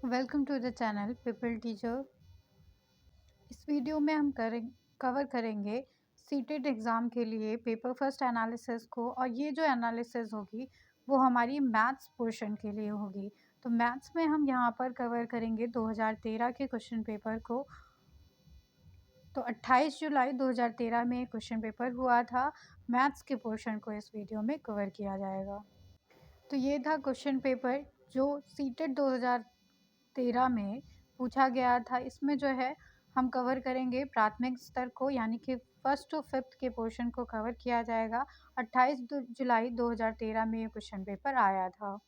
Welcome to the channel people teacher. इस video में हम कवर करेंगे सीटेट एग्ज़ाम के लिए पेपर फर्स्ट एनालिसिस को, और ये जो एनालिसिस होगी वो हमारी मैथ्स पोर्शन के लिए होगी। तो मैथ्स में हम यहाँ पर कवर करेंगे 2013 के क्वेश्चन पेपर को। तो 28 जुलाई 2013 में क्वेश्चन पेपर हुआ था। मैथ्स के पोर्शन को इस वीडियो में कवर किया जाएगा। तो ये था क्वेश्चन पेपर जो सीटेट 2013 में पूछा गया था। इसमें जो है हम कवर करेंगे प्राथमिक स्तर को, यानी कि फर्स्ट टू फिफ्थ के पोर्शन को कवर किया जाएगा। 28 जुलाई 2013 में ये क्वेश्चन पेपर आया था।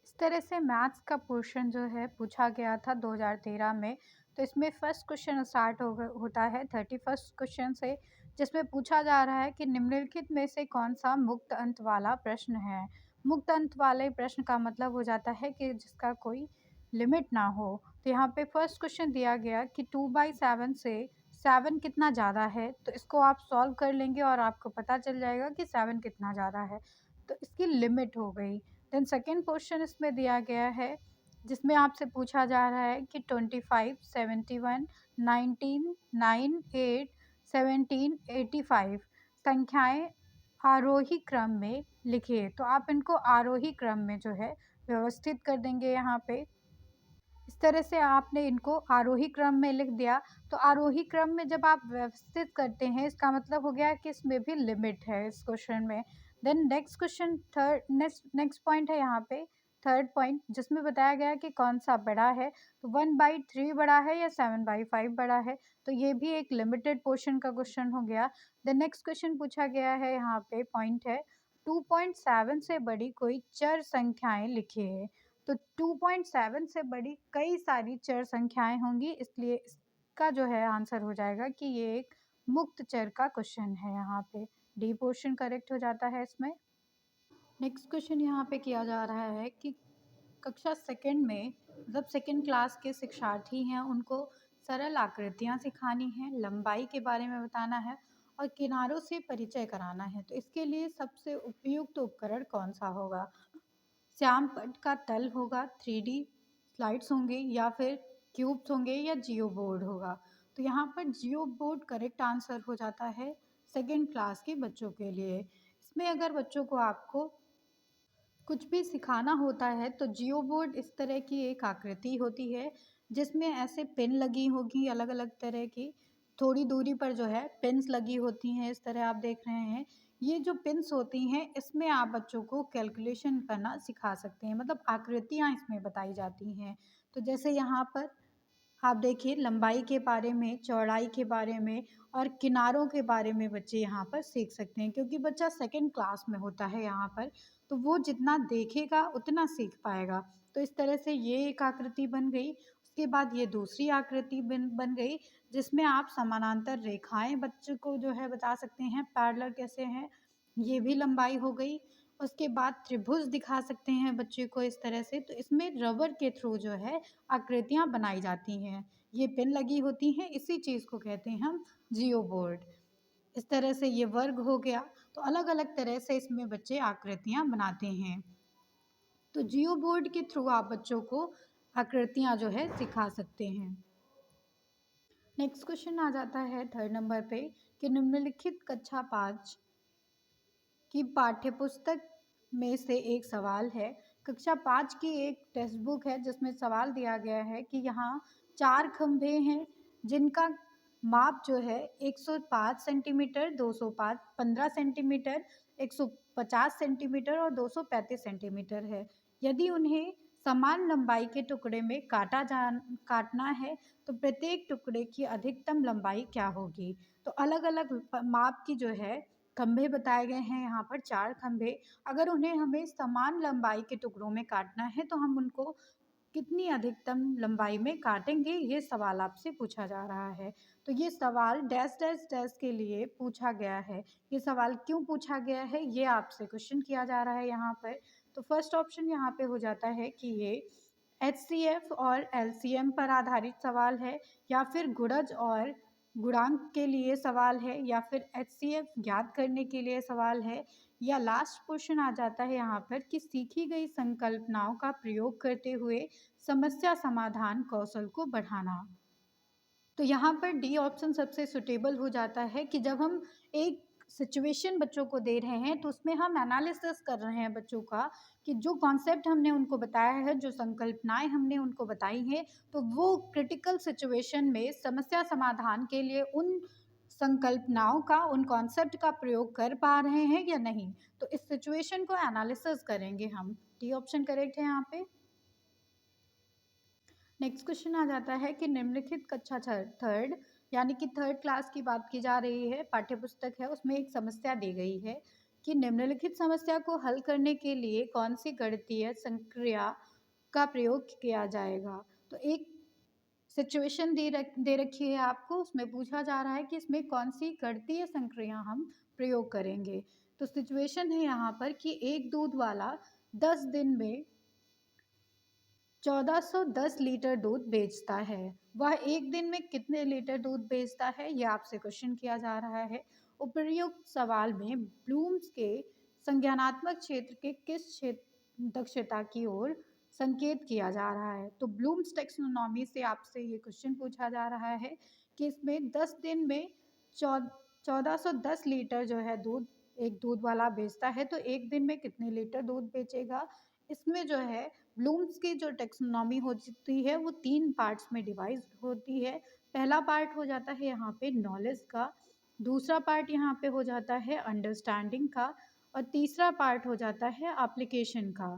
इस तरह से मैथ्स का पोर्शन जो है पूछा गया था 2013 में। तो इसमें फर्स्ट क्वेश्चन स्टार्ट होता है 31st क्वेश्चन से, जिसमें पूछा जा रहा है कि निम्नलिखित में से कौन सा मुक्त अंत वाला प्रश्न है। मुक्त अंत वाले प्रश्न का मतलब हो जाता है कि जिसका कोई लिमिट ना हो। तो यहाँ पे फर्स्ट क्वेश्चन दिया गया कि 2/7 से 7 कितना ज़्यादा है। तो इसको आप सॉल्व कर लेंगे और आपको पता चल जाएगा कि 7 कितना ज़्यादा है। तो इसकी लिमिट हो गई। देन सेकेंड क्वेश्चन इसमें दिया गया है, जिसमें आपसे पूछा जा रहा है कि 25, 71, 19, 9, 8, 17, 85 संख्याएं आरोही क्रम में लिखिए। तो आप इनको आरोही क्रम में जो है व्यवस्थित कर देंगे यहाँ पे। इस तरह से आपने इनको आरोही क्रम में लिख दिया। तो आरोही क्रम में जब आप व्यवस्थित करते हैं, इसका मतलब हो गया कि इसमें भी लिमिट है इस क्वेश्चन में। Then next question next point है यहाँ पे, थर्ड पॉइंट, जिसमें बताया गया है कि कौन सा बड़ा है। तो 1/3 बड़ा है या 7/5 बड़ा है। तो ये भी एक लिमिटेड पोर्शन का क्वेश्चन हो गया। द नेक्स्ट क्वेश्चन पूछा गया है, यहाँ पे पॉइंट है 2.7 से बड़ी कोई चर संख्याएं लिखिए। तो 2.7 से बड़ी कई सारी चर संख्याएं होंगी, इसलिए इसका जो है आंसर हो जाएगा कि ये एक मुक्त चर का क्वेश्चन है। यहाँ पे डी पोर्शन करेक्ट हो जाता है इसमें। नेक्स्ट क्वेश्चन यहाँ पे किया जा रहा है कि कक्षा सेकंड में जब सेकंड क्लास के शिक्षार्थी हैं, उनको सरल आकृतियाँ सिखानी है, लंबाई के बारे में बताना है और किनारों से परिचय कराना है। तो इसके लिए सबसे उपयुक्त उपकरण कौन सा होगा। श्याम पट का तल होगा, 3D स्लाइड्स होंगे, या फिर क्यूब्स होंगे, या जियो बोर्ड होगा। तो यहाँ पर जियो बोर्ड करेक्ट आंसर हो जाता है सेकेंड क्लास के बच्चों के लिए। इसमें अगर बच्चों को आपको कुछ भी सिखाना होता है तो जियो बोर्ड इस तरह की एक आकृति होती है, जिसमें ऐसे पिन लगी होगी अलग अलग तरह की। थोड़ी दूरी पर जो है पिन्स लगी होती हैं, इस तरह आप देख रहे हैं। ये जो पिन्स होती हैं, इसमें आप बच्चों को कैलकुलेशन करना सिखा सकते हैं, मतलब आकृतियाँ इसमें बताई जाती हैं। तो जैसे यहाँ पर आप देखिए, लंबाई के बारे में, चौड़ाई के बारे में और किनारों के बारे में बच्चे यहाँ पर सीख सकते हैं, क्योंकि बच्चा सेकंड क्लास में होता है यहाँ पर। तो वो जितना देखेगा उतना सीख पाएगा। तो इस तरह से ये एक आकृति बन गई। उसके बाद ये दूसरी आकृति बन गई, जिसमें आप समानांतर रेखाएं बच्चों को जो है बता सकते हैं, पैरेलल कैसे हैं। ये भी लंबाई हो गई। उसके बाद त्रिभुज दिखा सकते हैं बच्चे को इस तरह से। तो इसमें रबर के थ्रू जो है आकृतियाँ बनाई जाती हैं। ये पिन लगी होती हैं, इसी चीज़ को कहते हैं हम जियो बोर्ड। इस तरह से ये वर्ग हो गया। तो अलग अलग तरह से इसमें बच्चे आकृतियाँ बनाते हैं। तो जियो बोर्ड के थ्रू आप बच्चों को आकृतियाँ जो है सिखा सकते हैं। नेक्स्ट क्वेश्चन आ जाता है थर्ड नंबर पे कि निम्नलिखित कक्षा 5 की पाठ्यपुस्तक में से एक सवाल है। कक्षा 5 की एक टेक्स्ट बुक है, जिसमें सवाल दिया गया है कि यहाँ 4 खंभे हैं, जिनका माप जो है 105 सेंटीमीटर, 205 15 सेंटीमीटर, 150 सेंटीमीटर और 235 सेंटीमीटर है। यदि उन्हें समान लंबाई के टुकड़े में काटना है, तो प्रत्येक टुकड़े की अधिकतम लंबाई क्या होगी। तो अलग अलग माप की जो है खंभे बताए गए हैं, यहाँ पर 4 खंभे। अगर उन्हें हमें समान लंबाई के टुकड़ों में काटना है, तो हम उनको कितनी अधिकतम लंबाई में काटेंगे, ये सवाल आपसे पूछा जा रहा है। तो ये सवाल डैश डैश डैश के लिए पूछा गया है। ये सवाल क्यों पूछा गया है, ये आपसे क्वेश्चन किया जा रहा है यहाँ पर। तो फर्स्ट ऑप्शन यहाँ पे हो जाता है कि ये HCF और LCM पर आधारित सवाल है, या फिर गुणज और गुणांक के लिए सवाल है या फिर एचसीएफ ज्ञात करने के लिए सवाल है, या लास्ट क्वेश्चन आ जाता है यहाँ पर कि सीखी गई संकल्पनाओं का प्रयोग करते हुए समस्या समाधान कौशल को बढ़ाना। तो यहाँ पर डी ऑप्शन सबसे सुटेबल हो जाता है कि जब हम एक सिचुएशन बच्चों को दे रहे हैं तो उसमें हम एनालिसिस कर रहे हैं बच्चों का कि जो कॉन्सेप्ट हमने उनको बताया है, जो संकल्पनाएं हमने उनको बताई हैं, तो वो क्रिटिकल सिचुएशन में समस्या समाधान के लिए उन संकल्पनाओं का, उन कॉन्सेप्ट का प्रयोग कर पा रहे हैं या नहीं। तो इस सिचुएशन को एनालिसिस करेंगे हम। डी ऑप्शन करेक्ट है यहाँ पे। नेक्स्ट क्वेश्चन आ जाता है कि निम्नलिखित कक्षा थर्ड यानी कि थर्ड क्लास की बात की जा रही है, पाठ्य पुस्तक है, उसमें एक समस्या दी गई है कि निम्नलिखित समस्या को हल करने के लिए कौन सी गणितीय संक्रिया का प्रयोग किया जाएगा। तो एक सिचुएशन दे रखी है आपको, उसमें पूछा जा रहा है कि इसमें कौन सी गणितीय संक्रिया हम प्रयोग करेंगे। तो सिचुएशन है यहाँ पर कि एक दूध वाला 10 दिन में 1410 लीटर दूध बेचता है। वह एक दिन में कितने लीटर दूध बेचता है, यह आपसे क्वेश्चन किया जा रहा है। उपर्युक्त सवाल में ब्लूम्स के संज्ञानात्मक क्षेत्र के किस क्षेत्र दक्षता की ओर संकेत किया जा रहा है। तो ब्लूम्स टेक्सोनॉमी से आपसे ये क्वेश्चन पूछा जा रहा है कि इसमें 10 दिन में 1410 लीटर जो है दूध एक दूध वाला बेचता है, तो एक दिन में कितने लीटर दूध बेचेगा। इसमें जो है ब्लूम्स की जो टेक्सोनॉमी होती है वो 3 पार्ट्स में डिवाइड होती है। पहला पार्ट हो जाता है यहाँ पे नॉलेज का, दूसरा पार्ट यहाँ पे हो जाता है अंडरस्टैंडिंग का, और तीसरा पार्ट हो जाता है एप्लीकेशन का।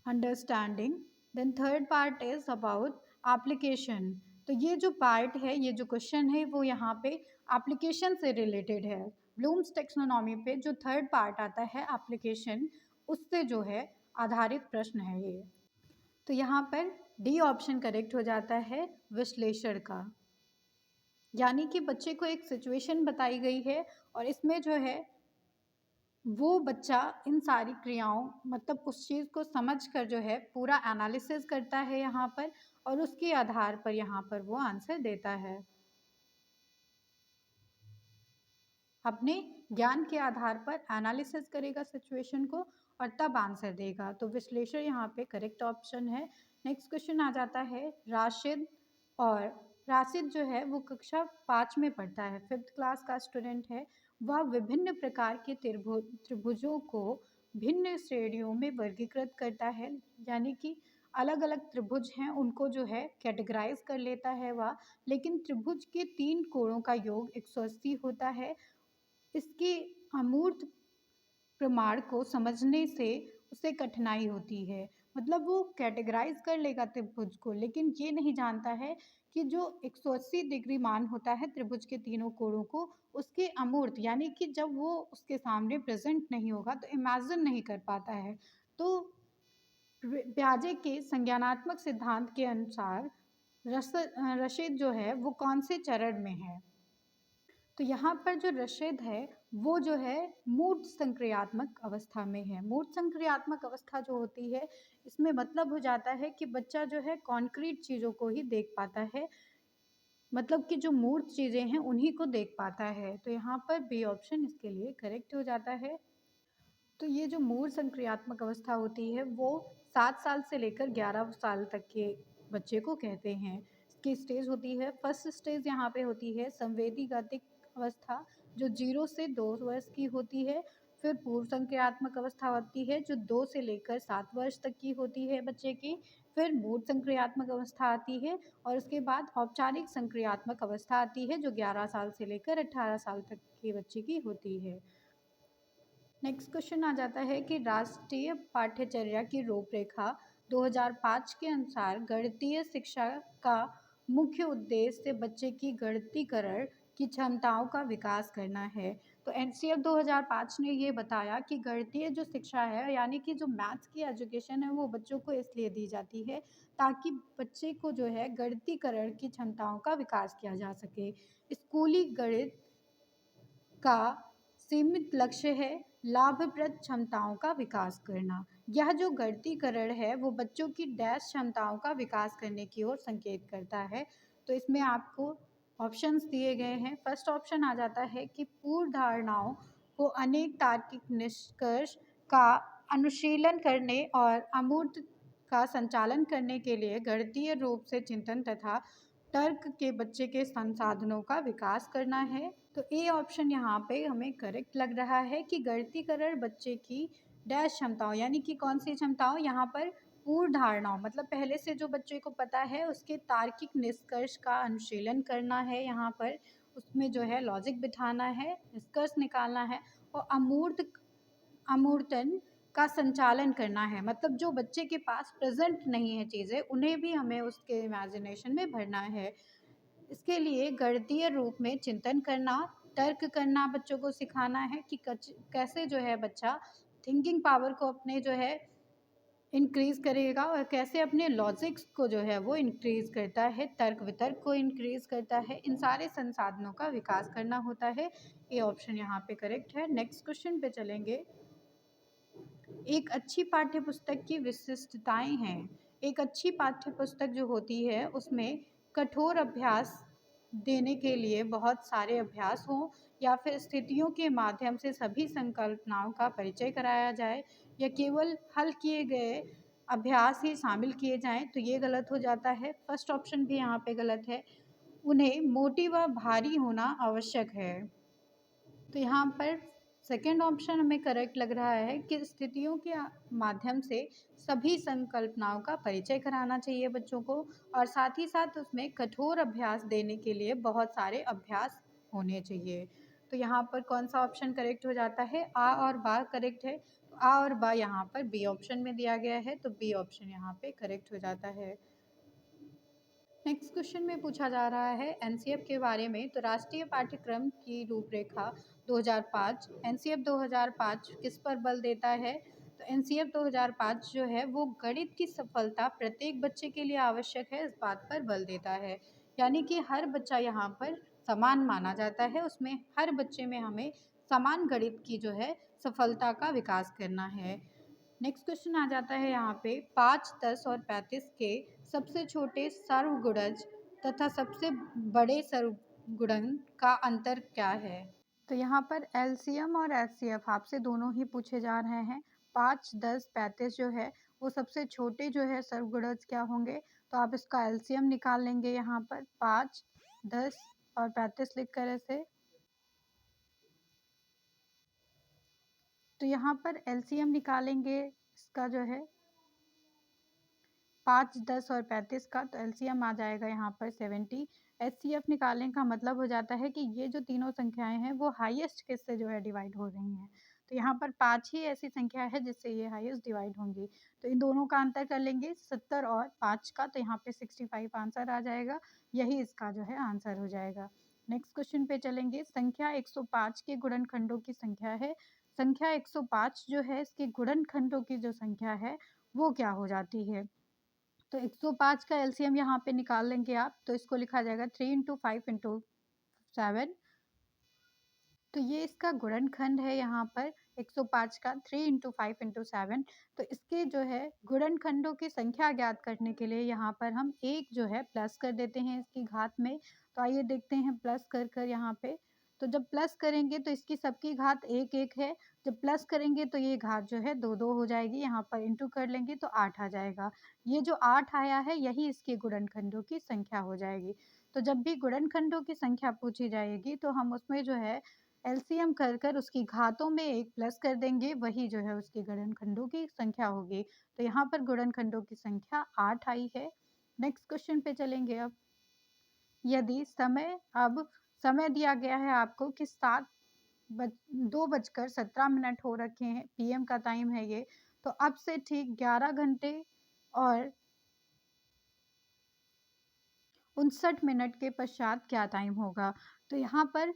Understanding, then third part is about application. तो ये जो पार्ट है, ये जो क्वेश्चन है, वो यहाँ पे एप्लीकेशन से रिलेटेड है। ब्लूम्स टेक्सोनॉमी पे जो थर्ड पार्ट आता है एप्लीकेशन, उससे जो है आधारित प्रश्न है ये। तो यहाँ पर डी ऑप्शन करेक्ट हो जाता है विश्लेषण का, यानी कि बच्चे को एक सिचुएशन बताई गई है और इसमें जो है वो बच्चा इन सारी क्रियाओं, मतलब उस चीज़ को समझ कर जो है पूरा एनालिसिस करता है यहाँ पर, और उसके आधार पर यहाँ पर वो आंसर देता है। अपने ज्ञान के आधार पर एनालिसिस करेगा सिचुएशन को और तब आंसर देगा। तो विश्लेषण यहाँ पे करेक्ट ऑप्शन है। नेक्स्ट क्वेश्चन आ जाता है राशिद। और राशिद जो है वो कक्षा 5 में पढ़ता है, 5th क्लास का स्टूडेंट है। वह विभिन्न प्रकार के त्रिभुजों को भिन्न श्रेणियों में वर्गीकृत करता है, यानी कि अलग अलग त्रिभुज हैं उनको जो है कैटेगराइज कर लेता है वह। लेकिन त्रिभुज के 3 कोणों का योग 180 होता है। इसके अमूर्त प्रमाण को समझने से उसे कठिनाई होती है। मतलब वो कैटेगराइज कर लेगा त्रिभुज को, लेकिन ये नहीं जानता है कि जो 180 डिग्री मान होता है त्रिभुज के तीनों कोणों को, उसके अमूर्त यानी कि जब वो उसके सामने प्रेजेंट नहीं होगा तो इमेजिन नहीं कर पाता है। तो ब्याजे के संज्ञानात्मक सिद्धांत के अनुसार रशीद जो है वो कौन से चरण में है। तो यहाँ पर जो रशीद है वो जो है मूर्त संक्रियात्मक अवस्था में है। मूर्त संक्रियात्मक अवस्था जो होती है, इसमें मतलब हो जाता है कि बच्चा जो है कॉन्क्रीट चीज़ों को ही देख पाता है, मतलब कि जो मूर्त चीज़ें हैं उन्हीं को देख पाता है। तो यहाँ पर बी ऑप्शन इसके लिए करेक्ट हो जाता है। तो ये जो मूर्त संक्रियात्मक अवस्था होती है वो 7 साल से लेकर 11 साल तक के बच्चे को कहते हैं। इसकी स्टेज होती है, फर्स्ट स्टेज यहाँ पे होती है संवेदी गतिक अवस्था, जो 0 से 2 वर्ष की होती है। फिर पूर्व संक्रियात्मक अवस्था होती है जो 2 से लेकर 7 वर्ष तक की होती है बच्चे की। फिर मूर्त संक्रियात्मक अवस्था आती है और उसके बाद औपचारिक संक्रियात्मक अवस्था आती है जो 11 साल से लेकर 18 साल तक के बच्चे की होती है। नेक्स्ट क्वेश्चन आ जाता है कि राष्ट्रीय पाठ्यचर्या की रूपरेखा 2005 के अनुसार गणितीय शिक्षा का मुख्य उद्देश्य बच्चे की गणितीकरण की क्षमताओं का विकास करना है। तो एनसीएफ 2005 ने ये बताया कि गणितीय जो शिक्षा है, यानी कि जो मैथ्स की एजुकेशन है, वो बच्चों को इसलिए दी जाती है ताकि बच्चे को जो है गणितीकरण की क्षमताओं का विकास किया जा सके। स्कूली गणित का सीमित लक्ष्य है लाभप्रद क्षमताओं का विकास करना। यह जो गणितीकरण है वो बच्चों की डैश क्षमताओं का विकास करने की ओर संकेत करता है। तो इसमें आपको ऑप्शंस दिए गए हैं। फर्स्ट ऑप्शन आ जाता है कि पूर्व धारणाओं को अनेक तार्किक निष्कर्ष का अनुशीलन करने और अमूर्त का संचालन करने के लिए गणितीय रूप से चिंतन तथा तर्क के बच्चे के संसाधनों का विकास करना है। तो ए ऑप्शन यहाँ पे हमें करेक्ट लग रहा है कि गणितीकरण बच्चे की डैश क्षमताओं, यानी कि कौन सी क्षमताओं, यहाँ पर पूर्व धारणाओं मतलब पहले से जो बच्चे को पता है उसके तार्किक निष्कर्ष का अनुशीलन करना है, यहाँ पर उसमें जो है लॉजिक बिठाना है, निष्कर्ष निकालना है, और अमूर्तन का संचालन करना है, मतलब जो बच्चे के पास प्रेजेंट नहीं है चीज़ें उन्हें भी हमें उसके इमेजिनेशन में भरना है। इसके लिए गणितीय रूप में चिंतन करना, तर्क करना बच्चों को सिखाना है कि कैसे जो है बच्चा थिंकिंग पावर को अपने जो है इंक्रीज़ करेगा और कैसे अपने लॉजिक्स को जो है वो इंक्रीज़ करता है, तर्क वितर्क को इंक्रीज़ करता है, इन सारे संसाधनों का विकास करना होता है। ये ऑप्शन यहाँ पे करेक्ट है। नेक्स्ट क्वेश्चन पे चलेंगे। एक अच्छी पाठ्य पुस्तक की विशिष्टताएं हैं। एक अच्छी पाठ्य पुस्तक जो होती है उसमें कठोर अभ्यास देने के लिए बहुत सारे अभ्यास हों, या फिर स्थितियों के माध्यम से सभी संकल्पनाओं का परिचय कराया जाए, या केवल हल किए गए अभ्यास ही शामिल किए जाएं, तो ये गलत हो जाता है। फर्स्ट ऑप्शन भी यहाँ पे गलत है। उन्हें मोटी व भारी होना आवश्यक है। तो यहाँ पर सेकेंड ऑप्शन हमें करेक्ट लग रहा है कि स्थितियों के माध्यम से सभी संकल्पनाओं का परिचय कराना चाहिए बच्चों को, और साथ ही साथ उसमें कठोर अभ्यास देने के लिए बहुत सारे अभ्यास होने चाहिए। तो यहाँ पर कौन सा ऑप्शन करेक्ट हो जाता है? आ और बा करेक्ट है। तो आ और बा यहाँ पर बी ऑप्शन में दिया गया है, तो बी ऑप्शन यहाँ पे करेक्ट हो जाता है। नेक्स्ट क्वेश्चन में पूछा जा रहा है एनसीएफ के बारे में। तो राष्ट्रीय पाठ्यक्रम की रूपरेखा 2005, एनसीएफ 2005 किस पर बल देता है? तो एनसीएफ 2005 जो है वो गणित की सफलता प्रत्येक बच्चे के लिए आवश्यक है, इस बात पर बल देता है। यानी कि हर बच्चा यहाँ पर समान माना जाता है, उसमें हर बच्चे में हमें समान गणित की जो है सफलता का विकास करना है। नेक्स्ट क्वेश्चन आ जाता है यहाँ पे 5, 10 और 35 के सबसे छोटे सर्वगुणज तथा सबसे बड़े सर्वगुणन का अंतर क्या है? तो यहाँ पर एलसीएम और एचसीएफ आपसे दोनों ही पूछे जा रहे हैं। 5, 10, 35 जो है वो सबसे छोटे जो है सर्वगुणज क्या होंगे? तो आप इसका एलसीएम निकाल लेंगे यहाँ पर 5, 10 और 35 लिख कर ऐसे। तो यहाँ पर एलसीएम निकालेंगे इसका जो है 5, 10 और 35 का, तो एलसीएम आ जाएगा यहाँ पर 70। एचसीएफ निकालने का मतलब हो जाता है कि ये जो तीनों संख्याएं हैं वो हाईएस्ट किससे जो है डिवाइड हो रही हैं। तो यहाँ पर 5 ही ऐसी संख्या है जिससे ये हाईएस्ट डिवाइड होंगी। तो इन दोनों का अंतर कर लेंगे 70 और 5 का, तो यहाँ पे 65 आंसर आ जाएगा। यही इसका जो है आंसर हो जाएगा। नेक्स्ट क्वेश्चन पे चलेंगे। संख्या 105 के गुणनखंडों की संख्या है। संख्या 105 जो है इसके गुणनखंडों की जो संख्या है वो क्या हो जाती है? तो 105 का एलसीएम यहाँ पे निकाल लेंगे आप, तो इसको लिखा जाएगा 3 इंटू 5 इंटू 7। तो ये इसका गुणनखंड है यहाँ पर 105 का 3 इंटू 5 इंटू 7। तो इसके जो है गुणनखंडों की संख्या ज्ञात करने के लिए यहाँ पर हम एक जो है प्लस कर देते हैं इसकी घात में। तो आइए देखते हैं प्लस कर कर यहाँ पे। तो जब प्लस करेंगे तो इसकी सबकी घात एक एक है, जब प्लस करेंगे तो ये घात जो है दो दो हो जाएगी, यहाँ पर इंटू कर लेंगे तो 8 आ जाएगा। ये जो 8 आया है यही इसके गुणनखंडों की संख्या हो जाएगी। तो जब भी गुणनखंडों की संख्या पूछी जाएगी तो हम उसमें जो है एलसीएम कर कर उसकी घातों में एक प्लस कर देंगे, वही जो है उसके गुणनखंडों की संख्या होगी। तो यहाँ पर गुणनखंडों की संख्या 8 आई है। नेक्स्ट क्वेश्चन पे चलेंगे अब। यदि समय दिया गया है आपको कि 2:17 हो रखे हैं, पीएम का टाइम है ये, तो अब से ठीक 11 घंटे और 59 के पश्चात क्या टाइम होगा? तो यहाँ पर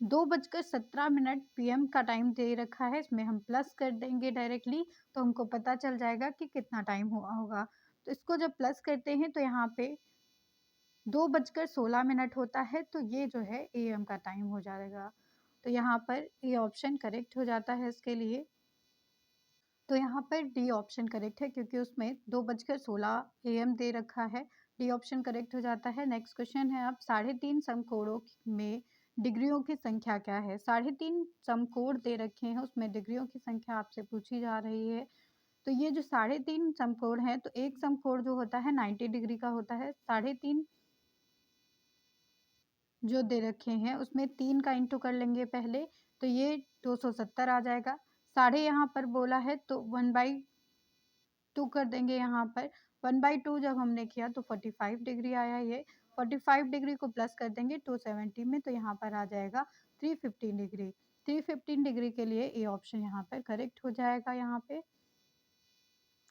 2:17 पीएम का टाइम दे रखा है, इसमें हम प्लस कर देंगे डायरेक्टली, तो हमको पता चल जाएगा कि कितना टाइम हुआ होगा। तो इसको जब प्लस करते हैं तो यहाँ पे 2:16 होता है, तो ये जो है एएम का टाइम हो जाएगा। तो यहाँ पर ये ऑप्शन करेक्ट हो जाता है इसके लिए। तो यहाँ पर डी ऑप्शन करेक्ट है क्योंकि उसमें 2:16 एएम दे रखा है। डी ऑप्शन करेक्ट हो जाता है। नेक्स्ट क्वेश्चन है अब 3.5 समकोणों में डिग्रियों की संख्या क्या है। 3.5 समकोण दे रखे हैं, उसमें डिग्रियों की संख्या आपसे पूछी जा रही है। तो ये जो 3.5 समकोण है, तो एक समकोण जो होता है 90 डिग्री का होता है। 3.5 जो दे रखे हैं उसमें 3 का इंटू कर लेंगे पहले, तो ये 270 आ जाएगा। साढ़े यहाँ पर बोला है तो 1/2 कर देंगे यहाँ पर। 1/2 जब हमने किया तो 45 डिग्री आया ये। 45 डिग्री को प्लस कर देंगे 270 में, तो यहाँ पर आ जाएगा 315 डिग्री। 315 डिग्री के लिए ए ऑप्शन यहाँ पर करेक्ट हो जाएगा यहाँ पे।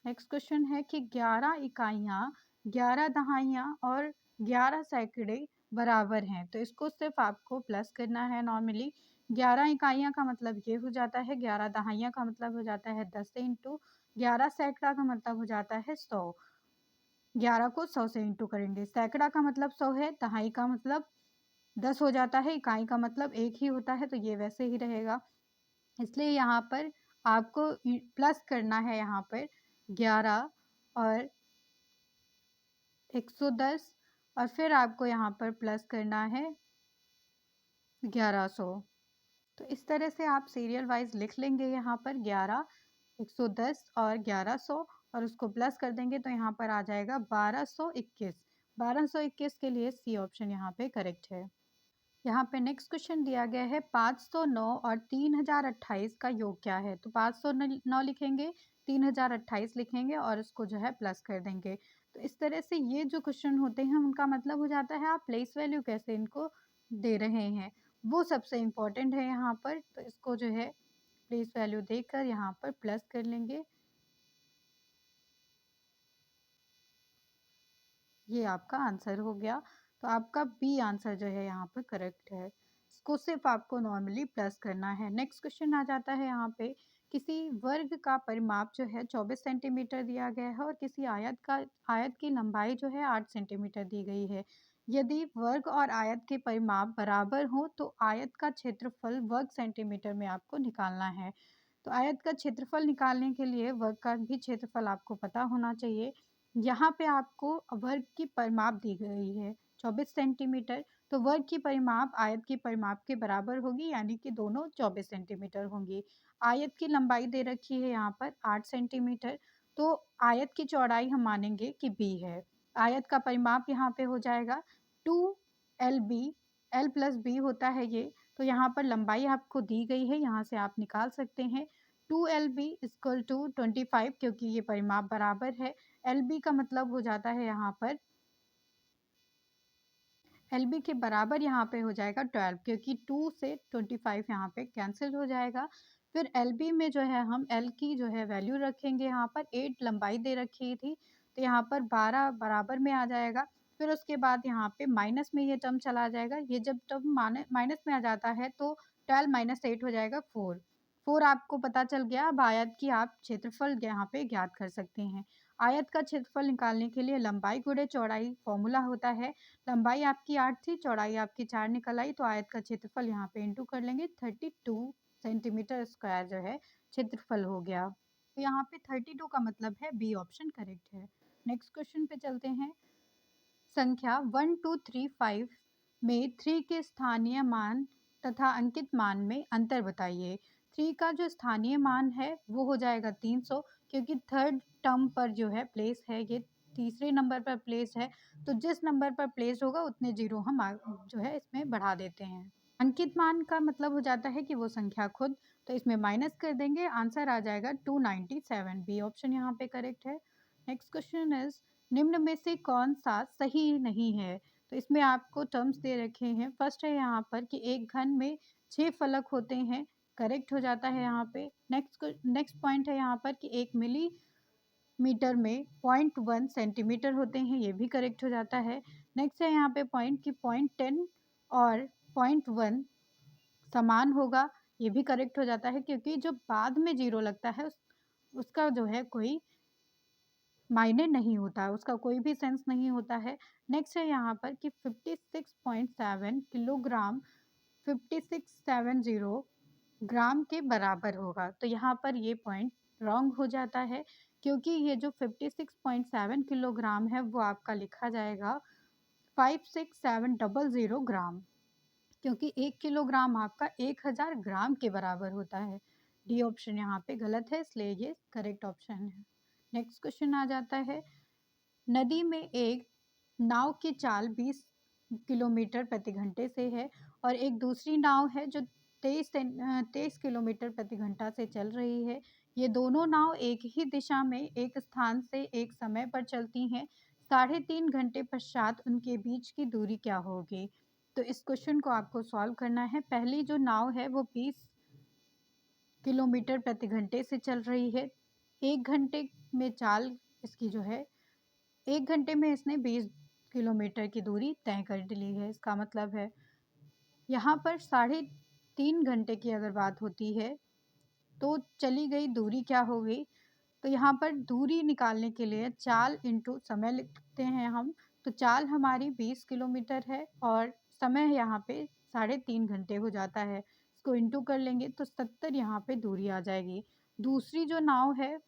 नेक्स्ट क्वेश्चन है कि 11 इकाइयाँ, 11 दहाइयाँ और 11 सैकड़े बराबर हैं, तो इसको सिर्फ आपको प्लस करना है। नॉर्मली 11 इकाइयाँ का मतलब ये हो जाता है, 11 दहाइयाँ का मतलब हो जाता है 10 से इंटू, 11 सैकड़ा का मतलब हो जाता है 100। 11 को 100 से इंटू करेंगे। सैकड़ा का मतलब 100 है, दहाई का मतलब 10 हो जाता है, इकाई का मतलब 1 ही होता है, तो ये वैसे ही रहेगा। इसलिए यहाँ पर आपको प्लस करना है यहाँ पर 11 और 110, और फिर आपको यहाँ पर प्लस करना है 1100। तो इस तरह से आप सीरियल वाइज लिख लेंगे यहाँ पर 11, 110 और 1100, और उसको प्लस कर देंगे तो यहाँ पर आ जाएगा 1221। 1221 के लिए सी ऑप्शन यहाँ पे करेक्ट है। यहाँ पे नेक्स्ट क्वेश्चन दिया गया है 509 और 3028 का योग क्या है। तो 509 लिखेंगे, 3028 लिखेंगे और उसको जो है प्लस कर देंगे। तो इस तरह से ये जो क्वेश्चन होते हैं उनका मतलब हो जाता है आप प्लेस वैल्यू कैसे इनको दे रहे हैं, वो सबसे इम्पोर्टेंट है यहाँ पर। तो इसको जो है प्लेस वैल्यू देकर यहाँ पर प्लस कर लेंगे। ये आपका आंसर हो गया। तो आपका बी आंसर जो है यहाँ पर करेक्ट है। इसको सिर्फ आपको नॉर्मली प्लस करना है। नेक्स्ट क्वेश्चन आ जाता है यहाँ पे, किसी वर्ग का परिमाप जो है 24 सेंटीमीटर दिया गया है और किसी आयत की लंबाई जो है 8 सेंटीमीटर दी गई है। यदि वर्ग और आयत के परिमाप बराबर हो तो आयत का क्षेत्रफल वर्ग सेंटीमीटर में आपको निकालना है। तो आयत का क्षेत्रफल निकालने के लिए वर्ग का भी क्षेत्रफल आपको पता होना चाहिए। यहाँ पे आपको वर्ग की परिमाप दी गई है 24 सेंटीमीटर, तो वर्ग की परिमाप आयत की परिमाप के बराबर होगी, यानी कि दोनों 24 सेंटीमीटर होंगी। आयत की लंबाई दे रखी है यहाँ पर 8 सेंटीमीटर, तो आयत की चौड़ाई हम मानेंगे कि b है। आयत का परिमाप यहाँ पे हो जाएगा 2 LB, L प्लस B होता है ये। तो यहाँ पर लंबाई आपको दी गई है, यहाँ से आप निकाल सकते हैं 2 LB इक्वल टू 25, क्योंकि ये परिमाप बराबर है। LB का मतलब हो जाता है यहाँ पर, LB के बराबर यहाँ पे हो जाएगा 12, क्योंकि 2 से 25 यहाँ पे कैंसिल हो जाएगा। फिर LB में जो है हम L की जो है वैल्यू रखेंगे, यहाँ पर 8 लंबाई दे रखी थी, तो यहाँ पर 12 बराबर में आ जाएगा। फिर उसके बाद यहाँ पे माइनस में ये टर्म चला जाएगा। ये जब टर्म माइनस में आ जाता है तो 12 माइनस 8 हो जाएगा 4। 4 आपको पता चल गया। अब आयत की आप क्षेत्रफल यहाँ पे ज्ञात कर सकते हैं। आयत का क्षेत्रफल निकालने के लिए लंबाई गुणे चौड़ाई फॉर्मूला होता है। लंबाई आपकी 8 थी, चौड़ाई आपकी 4 निकल आई, तो आयत का क्षेत्रफल यहाँ पे इंटू कर लेंगे। 32 सेंटीमीटर स्क्वायर जो है क्षेत्रफल हो गया। तो यहाँ पे 32 का मतलब है बी ऑप्शन करेक्ट है। नेक्स्ट क्वेश्चन पे चलते हैं। संख्या 1 2 3 5 में 3 के स्थानीय मान तथा अंकित मान में अंतर बताइए। 3 का जो स्थानीय मान है वो हो जाएगा 300, क्योंकि थर्ड टर्म पर जो है प्लेस है, ये तीसरे नंबर पर प्लेस है, तो जिस नंबर पर प्लेस होगा उतने जीरो हम जो है इसमें बढ़ा देते हैं। अंकित मान का मतलब हो जाता है कि वो संख्या खुद, तो इसमें माइनस कर देंगे, आंसर आ जाएगा 297। बी ऑप्शन यहाँ पे करेक्ट है। नेक्स्ट क्वेश्चन इज, निम्न में से कौन सा सही नहीं है। तो इसमें आपको टर्म्स दे रखे हैं। फर्स्ट है यहाँ पर कि एक घन में 6 फलक होते हैं, करेक्ट हो जाता है यहाँ पे। नेक्स्ट पॉइंट है यहाँ पर कि 1 मिलीमीटर में 0.1 सेंटीमीटर होते हैं, ये भी करेक्ट हो जाता है। नेक्स्ट है यहाँ पे पॉइंट कि 0.10 और 0.1 समान होगा, ये भी करेक्ट हो जाता है, क्योंकि जो बाद में जीरो लगता है उसका जो है कोई मायने नहीं होता है, उसका कोई भी सेंस नहीं होता है। नेक्स्ट है यहाँ पर कि 56.7 किलोग्राम 5670 ग्राम के बराबर होगा, तो यहाँ पर ये पॉइंट रॉन्ग हो जाता है, क्योंकि ये जो 56.7 किलोग्राम है वो आपका लिखा जाएगा 56700 ग्राम, क्योंकि 1 किलोग्राम आपका 1000 ग्राम के बराबर होता है। डी ऑप्शन यहाँ पे गलत है, इसलिए ये करेक्ट ऑप्शन है। नेक्स्ट क्वेश्चन आ जाता है, नदी में एक नाव की चाल 20 किलोमीटर प्रति घंटे से है और एक दूसरी नाव है जो 23 किलोमीटर प्रति घंटा से चल रही है। ये दोनों नाव एक ही दिशा में एक स्थान से एक समय पर चलती हैं। 3.5 घंटे पश्चात उनके बीच की दूरी क्या होगी? तो इस क्वेश्चन को आपको सॉल्व करना है। पहली जो नाव है वो 20 किलोमीटर प्रति घंटे से चल रही है। 1 घंटे में चाल इसकी जो है, 1 घंटे में इसने 20 किलोमीटर की दूरी तय कर ली है। इसका मतलब है यहाँ पर 3.5 घंटे की अगर बात होती है तो चली गई दूरी क्या होगी? तो यहाँ पर दूरी निकालने के लिए चाल इंटू समय लिखते हैं हम। तो चाल हमारी 20 किलोमीटर है और समय यहाँ पे 3.5 घंटे हो जाता है। इसको इंटू कर लेंगे तो 70 यहाँ पे दूरी आ जाएगी। दूसरी जो नाव है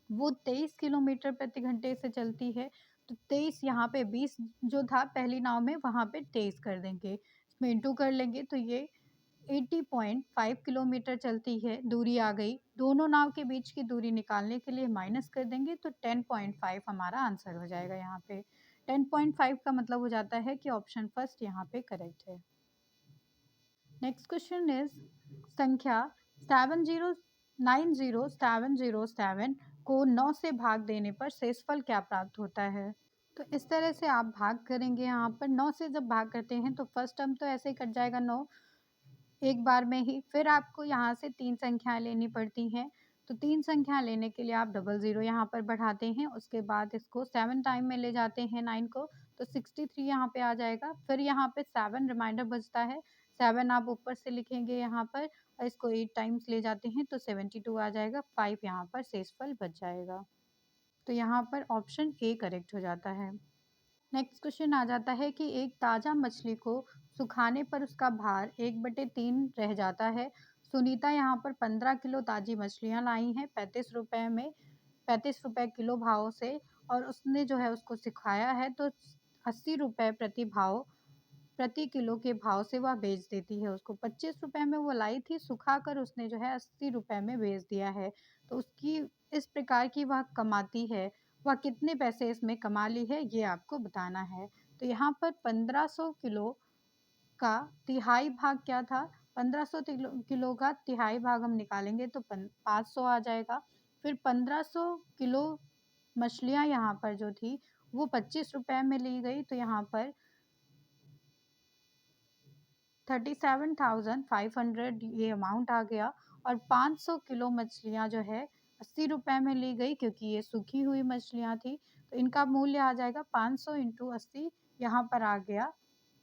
वो 23 किलोमीटर प्रति घंटे से चलती है। तो 23 यहाँ पे 20 जो था पहली नाव में, वहाँ पे 23 कर देंगे, इसमें इंटू कर लेंगे तो ये 80.5 किलोमीटर चलती है, दूरी आ गई। दोनों नाव के बीच की दूरी निकालने के लिए माइनस कर देंगे तो 10.5 हमारा आंसर हो जाएगा। यहाँ पे 10.5 का मतलब हो जाता है कि ऑप्शन फर्स्ट यहाँ पे करेक्ट है। नेक्स्ट क्वेश्चन इज, संख्या 7090707 को 9 से भाग देने पर शेषफल क्या प्राप्त होता है? तो इस तरह से आप भाग करेंगे। यहाँ पर 9 से जब भाग करते हैं तो फर्स्ट टर्म तो ऐसे ही कट जाएगा 9 एक बार में ही। फिर आपको यहाँ से 3 संख्याएं लेनी पड़ती हैं। तो 3 संख्या लेने के लिए आप 00 यहाँ पर बढ़ाते हैं, उसके बाद इसको 7 टाइम में ले जाते हैं 9 को, तो 63 यहाँ पे आ जाएगा। फिर यहाँ पे 7 रिमाइंडर बचता है, 7 आप ऊपर से लिखेंगे यहाँ पर और इसको 8 टाइम्स ले जाते हैं तो 72 आ जाएगा। 5 यहाँ पर शेषफल बच जाएगा। तो यहाँ पर ऑप्शन ए करेक्ट हो जाता है। नेक्स्ट क्वेश्चन आ जाता है कि एक ताज़ा मछली को सुखाने पर उसका भार 1/3 रह जाता है। सुनीता यहाँ पर 15 किलो ताज़ी मछलियाँ लाई हैं 35 रुपए किलो भाव से, और उसने जो है उसको सिखाया है तो 80 रुपए प्रति किलो के भाव से वह बेच देती है उसको। 25 रुपए में वो लाई थी, सुखा कर उसने जो है 80 रुपए में बेच दिया है। तो उसकी इस प्रकार की वह कमाती है, वह कितने पैसे इसमें कमा ली है ये आपको बताना है। तो यहाँ पर 1500 किलो का तिहाई भाग क्या था? 1500 किलो का तिहाई भाग हम निकालेंगे तो 500 आ जाएगा। फिर 1500 किलो मछलियाँ यहाँ पर जो थी वो 25 रुपए में ली गई, तो यहाँ पर 37,500 ये अमाउंट आ गया। और 500 किलो मछलियाँ जो है 80 रुपए में ली गई, क्योंकि ये सूखी हुई मछलियाँ थी। तो इनका मूल्य आ जाएगा 500 इंटू 80, यहाँ पर आ गया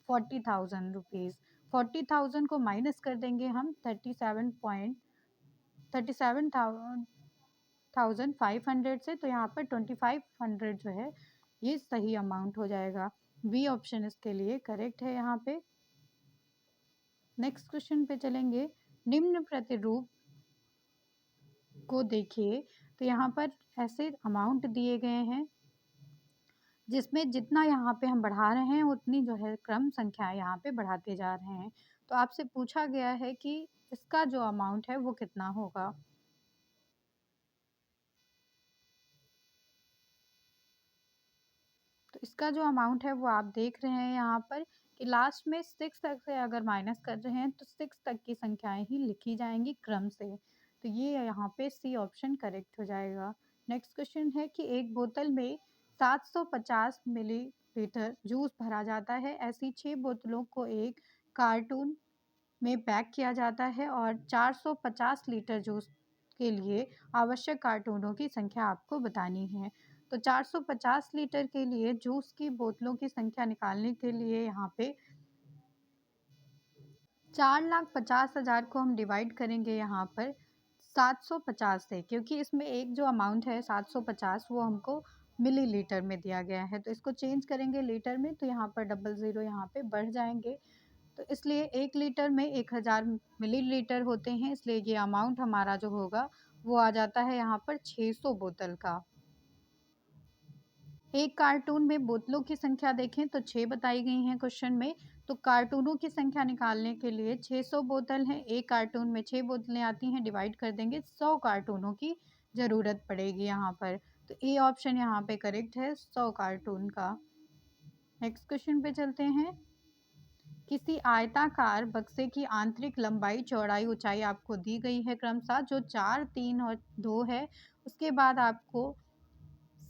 40,000 रुपीज़। 40,000 को माइनस कर देंगे हम 37,500 से, तो यहाँ पर 2500 जो है ये सही अमाउंट हो जाएगा। बी ऑप्शन इसके लिए करेक्ट है यहाँ पे। नेक्स्ट क्वेश्चन पे चलेंगे। निम्न प्रतिरूप को देखिए, तो यहाँ पर ऐसे अमाउंट दिए गए हैं जिसमें जितना यहाँ पे हम बढ़ा रहे हैं उतनी जो है क्रम संख्या यहाँ पे बढ़ाते जा रहे हैं। तो आपसे पूछा गया है कि इसका जो अमाउंट है वो कितना होगा? तो इसका जो अमाउंट है वो आप देख रहे हैं यहाँ पर कि लास्ट में 6 तक से अगर माइनस कर रहे हैं तो 6 तक की संख्याएं ही लिखी जाएंगी क्रम से। तो ये यहाँ पे सी ऑप्शन करेक्ट हो जाएगा। नेक्स्ट क्वेश्चन है कि एक बोतल में 750 मिलीलीटर जूस भरा जाता है। ऐसी 6 बोतलों को एक कार्टून में पैक किया जाता है और 450 लीटर जूस के लिए आवश्यक कार्टूनों की संख्या आपको बतानी है। तो 450 लीटर के लिए जूस की बोतलों की संख्या निकालने के लिए यहाँ पे 4,50,000 को हम डिवाइड करेंगे यहाँ पर 750 से, क्योंकि इसमें एक जो अमाउंट है 750 वो हमको मिलीलीटर में दिया गया है। तो इसको चेंज करेंगे लीटर में, तो यहाँ पर 00 यहाँ पे बढ़ जाएंगे। तो इसलिए 1 लीटर में 1000 मिलीलीटर होते हैं, इसलिए ये अमाउंट हमारा जो होगा वो आ जाता है यहाँ पर 600 बोतल का। एक कार्टून में बोतलों की संख्या देखें तो 6 बताई गई हैं क्वेश्चन में। तो कार्टूनों की संख्या निकालने के लिए 600 बोतल हैं, एक कार्टून में 6 बोतलें आती हैं, डिवाइड कर देंगे, 100 कार्टूनों की ज़रूरत पड़ेगी यहाँ पर। तो ए ऑप्शन यहाँ पे करेक्ट है, 100 कार्टून का। नेक्स्ट क्वेश्चन पे चलते हैं। किसी आयताकार बक्से की आंतरिक लंबाई, चौड़ाई, ऊंचाई आपको दी गई है क्रमशः, जो 4, 3 और 2 है। उसके बाद आपको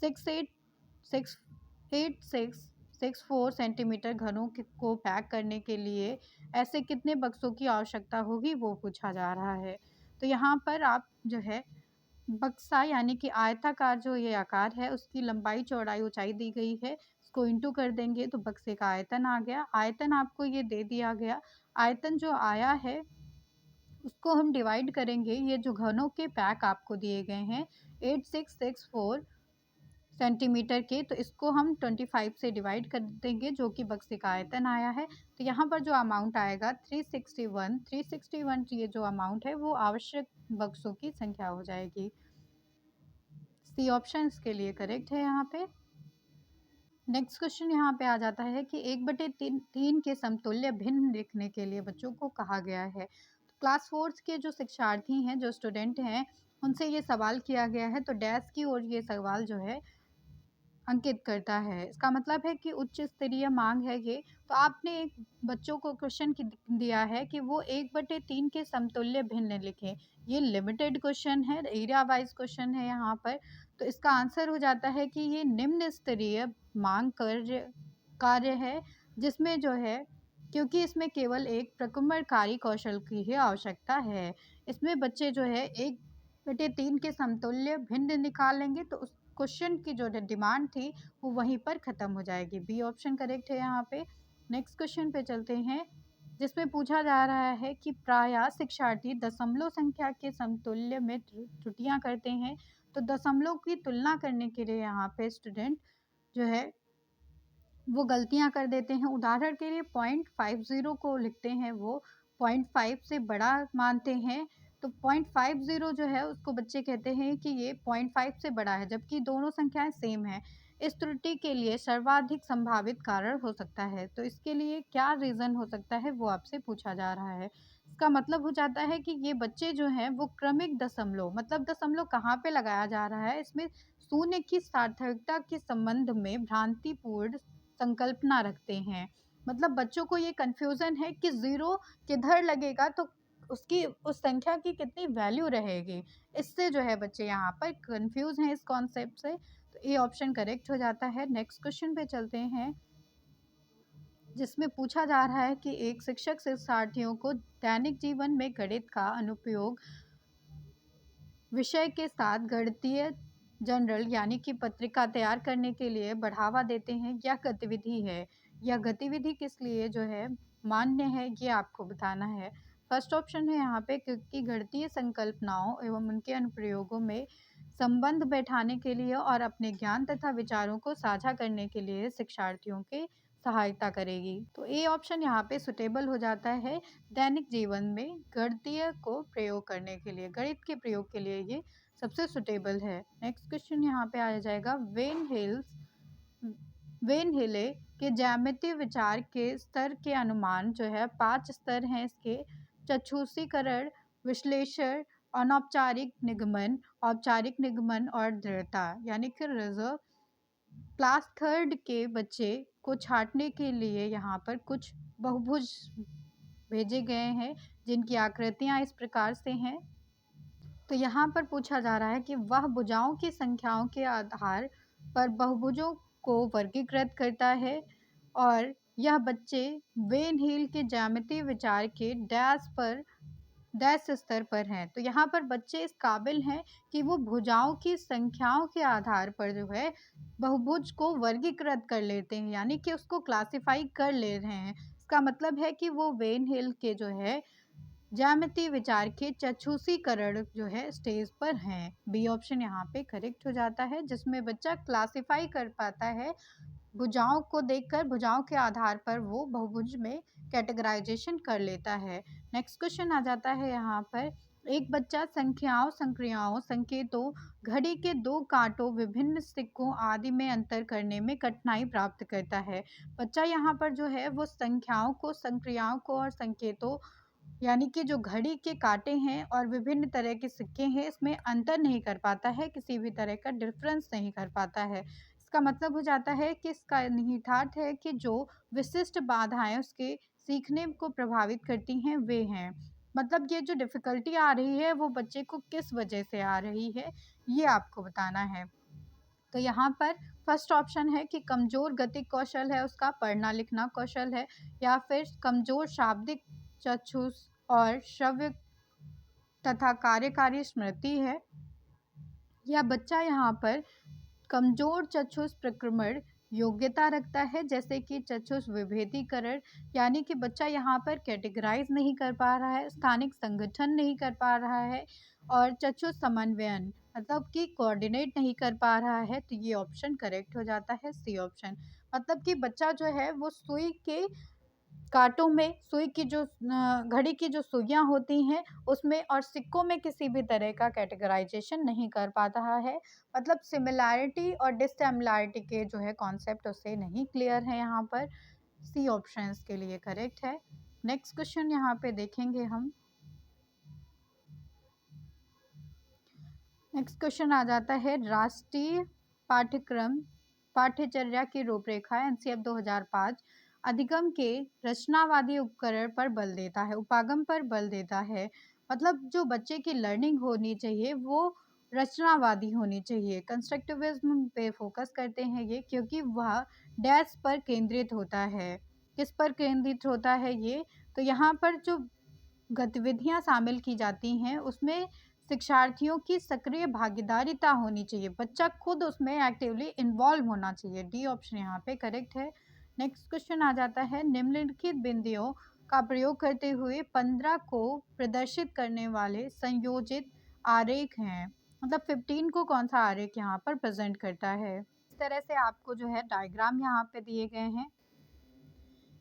68664 सेंटीमीटर घनों को पैक करने के लिए ऐसे कितने बक्सों की आवश्यकता होगी, वो पूछा जा रहा है। तो यहाँ पर आप जो है बक्सा यानी कि आयताकार जो ये आकार है उसकी लंबाई, चौड़ाई, ऊंचाई दी गई है, इसको इंटू कर देंगे तो बक्से का आयतन आ गया। आयतन आपको ये दे दिया गया। आयतन जो आया है उसको हम डिवाइड करेंगे, ये जो घनों के पैक आपको दिए गए हैं 8664 सेंटीमीटर के, तो इसको हम 25 से डिवाइड कर देंगे जो कि बक्से का आयतन आया है। तो यहाँ पर जो अमाउंट आएगा 361 ये जो अमाउंट है वो आवश्यक बक्सों की संख्या हो जाएगी। सी ऑप्शन इसके लिए करेक्ट है यहाँ पे। नेक्स्ट क्वेश्चन यहाँ पे आ जाता है कि 1/3 के समतुल्य भिन्न लिखने के लिए बच्चों को कहा गया है। तो क्लास 4 के जो शिक्षार्थी हैं, जो स्टूडेंट हैं, उनसे ये सवाल किया गया है। तो डैश की ओर ये सवाल जो है अंकित करता है। इसका मतलब है कि उच्च स्तरीय मांग है ये। तो आपने एक बच्चों को क्वेश्चन दिया है कि वो 1/3 के समतुल्य भिन्न लिखें। ये लिमिटेड क्वेश्चन है, एरिया वाइज क्वेश्चन है यहाँ पर। तो इसका आंसर हो जाता है कि ये निम्न स्तरीय मांग कार्य है, जिसमें जो है क्योंकि इसमें केवल एक प्रकुम्भकारी कौशल की ही आवश्यकता है। इसमें बच्चे जो है 1/3 के समतुल्य भिन्न निकालेंगे तो उस क्वेश्चन की जो डिमांड थी वो वहीं पर ख़त्म हो जाएगी। बी ऑप्शन करेक्ट है यहाँ पे। नेक्स्ट क्वेश्चन पे चलते हैं, जिसमें पूछा जा रहा है कि प्रायः शिक्षार्थी दशमलव संख्या के समतुल्य में त्रुटियां करते हैं। तो दशमलव की तुलना करने के लिए यहाँ पे स्टूडेंट जो है वो गलतियां कर देते हैं। उदाहरण के लिए 0.50 को लिखते हैं, वो 0.5 से बड़ा मानते हैं। तो 0.50 जो है उसको बच्चे कहते हैं कि ये 0.5 से बड़ा है, जबकि दोनों संख्याएं सेम हैं। इस त्रुटि के लिए सर्वाधिक संभावित कारण हो सकता है। तो इसके लिए क्या रीज़न हो सकता है वो आपसे पूछा जा रहा है। इसका मतलब हो जाता है कि ये बच्चे जो हैं वो क्रमिक दशमलव, मतलब दशमलव कहाँ पे लगाया जा रहा है, इसमें शून्य की सार्थकता के संबंध में भ्रांतिपूर्ण संकल्पना रखते हैं। मतलब बच्चों को ये कन्फ्यूज़न है कि ज़ीरो किधर लगेगा तो उसकी उस संख्या की कितनी वैल्यू रहेगी। इससे जो है बच्चे यहाँ पर कन्फ्यूज़ हैं इस कॉन्सेप्ट से। तो ए ऑप्शन करेक्ट हो जाता है। नेक्स्ट क्वेश्चन पे चलते हैं, जिसमें पूछा जा रहा है कि एक शिक्षक शिक्षार्थियों को दैनिक जीवन में गणित का अनुप्रयोग विषय के साथ गणितीय जर्नल यानी कि पत्रिका तैयार करने के लिए बढ़ावा देते हैं। यह गतिविधि है, यह गतिविधि किस लिए जो है मान्य है, ये आपको बताना है। फर्स्ट ऑप्शन है यहाँ पे क्योंकि गणितीय संकल्पनाओं एवं उनके अनुप्रयोगों में संबंध बैठाने के लिए और अपने ज्ञान तथा विचारों को साझा करने के लिए शिक्षार्थियों के सहायता करेगी। तो ए ऑप्शन यहाँ पे सुटेबल हो जाता है। दैनिक जीवन में गणितीय को प्रयोग करने के लिए, गणित के प्रयोग के लिए ये सबसे सुटेबल है। नेक्स्ट क्वेश्चन यहाँ पे आ जाएगा, वेन हिले के ज्यामितीय विचार के स्तर के अनुमान जो है 5 स्तर हैं इसके: चक्षुषीकरण, विश्लेषण, अनौपचारिक निगमन, औपचारिक निगमन और दृढ़ता, यानी कि रिजर्व। क्लास 3 के बच्चे को छांटने के लिए यहाँ पर कुछ बहुभुज भेजे गए हैं जिनकी आकृतियाँ इस प्रकार से हैं। तो यहाँ पर पूछा जा रहा है कि वह भुजाओं की संख्याओं के आधार पर बहुभुजों को वर्गीकृत करता है और यह बच्चे वेन हील के ज्यामितीय विचार के डैश स्तर पर हैं। तो यहाँ पर बच्चे इस काबिल हैं कि वो भुजाओं की संख्याओं के आधार पर जो है बहुभुज को वर्गीकृत कर लेते हैं, यानी कि उसको क्लासिफाई कर ले रहे हैं। इसका मतलब है कि वो वेन हिल के जो है ज्यामितीय विचार के चक्षुषीकरण जो है स्टेज पर हैं। बी ऑप्शन यहाँ पे करेक्ट हो जाता है, जिसमें बच्चा क्लासिफाई कर पाता है भुजाओं को देखकर, भुजाओं के आधार पर वो बहुभुज में कैटेगराइजेशन कर लेता है। नेक्स्ट क्वेश्चन आ जाता है यहाँ पर, एक बच्चा संख्याओं, संक्रियाओं, संकेतों, घड़ी के 2 काँटों, विभिन्न सिक्कों आदि में अंतर करने में कठिनाई प्राप्त करता है। बच्चा यहाँ पर जो है वो संख्याओं को, संक्रियाओं को और संकेतों यानी कि जो घड़ी के काँटे हैं और विभिन्न तरह के सिक्के हैं, इसमें अंतर नहीं कर पाता है, किसी भी तरह का डिफ़रेंस नहीं कर पाता है। इसका मतलब हो जाता है कि इसका निहितार्थ है कि जो विशिष्ट बाधाएँ उसके सीखने को प्रभावित करती हैं, वे हैं। मतलब ये जो डिफ़िकल्टी आ रही है, वो बच्चे को किस वजह से आ रही है, ये आपको बताना है। तो यहाँ पर फर्स्ट ऑप्शन है कि कमज़ोर गतिक कौशल है उसका, पढ़ना-लिखना कौशल है या फिर कमज़ोर शाब्दिक चाक्षुष और श्रव्य तथा कार्यकारी स्मृति है, या बच्चा यहाँ पर कमज़ोर चक्षुष प्रक्रमण योग्यता रखता है, जैसे कि चक्षुष विभेदीकरण, यानी कि बच्चा यहाँ पर कैटेगराइज़ नहीं कर पा रहा है, स्थानिक संगठन नहीं कर पा रहा है और चक्षुष समन्वयन मतलब कि कोऑर्डिनेट नहीं कर पा रहा है, तो ये ऑप्शन करेक्ट हो जाता है, सी ऑप्शन। मतलब कि बच्चा जो है वो सुई के काँटों में, सुई की जो घड़ी की जो सुइयाँ होती हैं उसमें और सिक्कों में किसी भी तरह का कैटेगराइज़ेशन नहीं कर पाता है। मतलब सिमिलैरिटी और डिसिमिलैरिटी के जो है कॉन्सेप्ट उसे नहीं क्लियर है यहाँ पर। सी ऑप्शन इसके लिए करेक्ट है। नेक्स्ट क्वेश्चन यहाँ पे देखेंगे हम। नेक्स्ट क्वेश्चन आ जाता है राष्ट्रीय पाठ्यक्रम पाठ्यचर्या की रूपरेखा एनसीएफ 2005 अधिगम के रचनावादी उपकरण पर बल देता है, उपागम पर बल देता है। मतलब जो बच्चे की लर्निंग होनी चाहिए वो रचनावादी होनी चाहिए, कंस्ट्रक्टिविज्म पे फोकस करते हैं ये, क्योंकि वह डैश पर केंद्रित होता है। किस पर केंद्रित होता है ये? तो यहाँ पर जो गतिविधियाँ शामिल की जाती हैं उसमें शिक्षार्थियों की सक्रिय भागीदारिता होनी चाहिए, बच्चा खुद उसमें एक्टिवली इन्वॉल्व होना चाहिए। डी ऑप्शन यहाँ पे करेक्ट है। नेक्स्ट क्वेश्चन आ जाता है निम्नलिखित बिंदुओं का प्रयोग करते हुए 15 को प्रदर्शित करने वाले संयोजित आरेख हैं। मतलब 15 को कौन सा आरेख यहाँ पर प्रेजेंट करता है। इस तरह से आपको जो है डायग्राम यहाँ पे दिए गए हैं।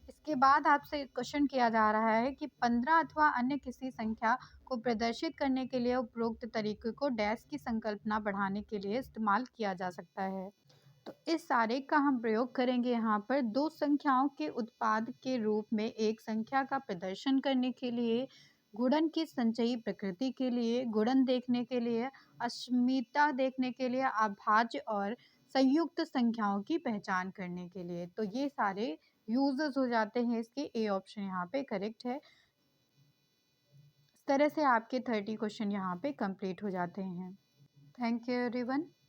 इसके बाद आपसे क्वेश्चन किया जा रहा है कि 15 अथवा अन्य किसी संख्या को प्रदर्शित करने के लिए उपरोक्त तरीके को डैश की संकल्पना बढ़ाने के लिए इस्तेमाल किया जा सकता है। तो इस आरेख का हम प्रयोग करेंगे यहाँ पर दो संख्याओं के उत्पाद के रूप में, एक संख्या का प्रदर्शन करने के लिए, गुणन की संचयी प्रकृति के लिए, गुणन देखने के लिए, अश्मिता देखने के लिए, अभाज्य और संयुक्त संख्याओं की पहचान करने के लिए। तो ये सारे यूजेस हो जाते हैं इसके। ए ऑप्शन यहाँ पे करेक्ट है। इस तरह से आपके 30 क्वेश्चन यहाँ पे कंप्लीट हो जाते हैं। Thank you everyone.